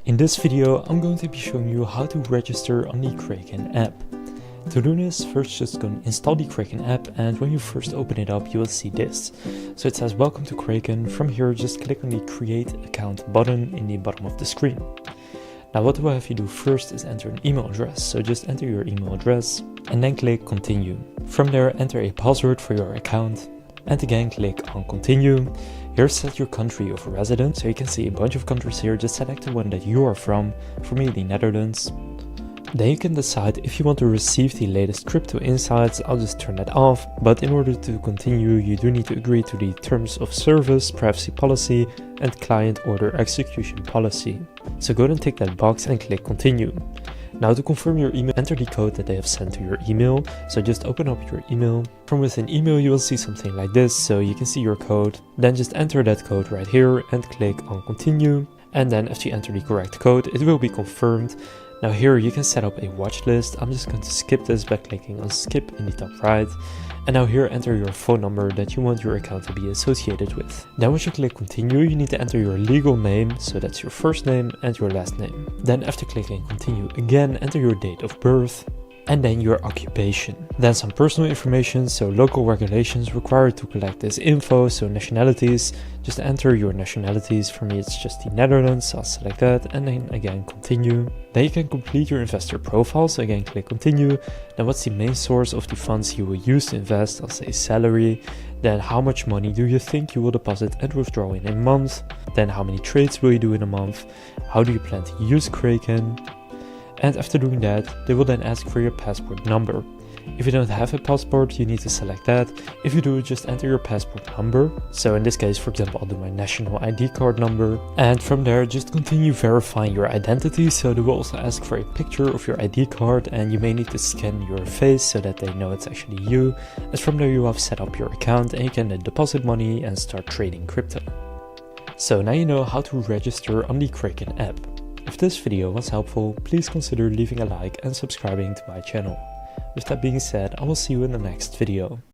In this video, I'm going to be showing you how to register on the Kraken app. To do this, first just go and install the Kraken app, and when you first open it up, you will see this. So it says welcome to Kraken. From here, just click on the create account button in the bottom of the screen. Now what do I have you do first is enter an email address. So just enter your email address and then click continue. From there, enter a password for your account and again click on continue. Here set your country of residence, so you can see a bunch of countries here. Just select the one that you are from, for me the Netherlands. Then you can decide if you want to receive the latest crypto insights. I'll just turn that off, but in order to continue you do need to agree to the terms of service, privacy policy and client order execution policy. So go ahead and tick that box and click continue. Now to confirm your email, enter the code that they have sent to your email. So just open up your email. From within email you will see something like this, so you can see your code. Then just enter that code right here and click on continue. And then after you enter the correct code, it will be confirmed. Now here you can set up a watch list. I'm just going to skip this by clicking on skip in the top right. And now here enter your phone number that you want your account to be associated with. Then once you click continue, you need to enter your legal name, so that's your first name and your last name. Then after clicking continue again, enter your date of birth and then your occupation. Then some personal information, so local regulations require to collect this info, so nationalities, just enter your nationalities. For me it's just the Netherlands, so I'll select that and then again continue. Then you can complete your investor profile, so again click continue. Then what's the main source of the funds you will use to invest? I'll say salary. Then how much money do you think you will deposit and withdraw in a month? Then how many trades will you do in a month? How do you plan to use Kraken? And after doing that, they will then ask for your passport number. If you don't have a passport, you need to select that. If you do, just enter your passport number. So in this case, for example, I'll do my national ID card number. And from there, just continue verifying your identity. So they will also ask for a picture of your ID card and you may need to scan your face so that they know it's actually you. And from there, you have set up your account and you can then deposit money and start trading crypto. So now you know how to register on the Kraken app. If this video was helpful, please consider leaving a like and subscribing to my channel. With that being said, I will see you in the next video.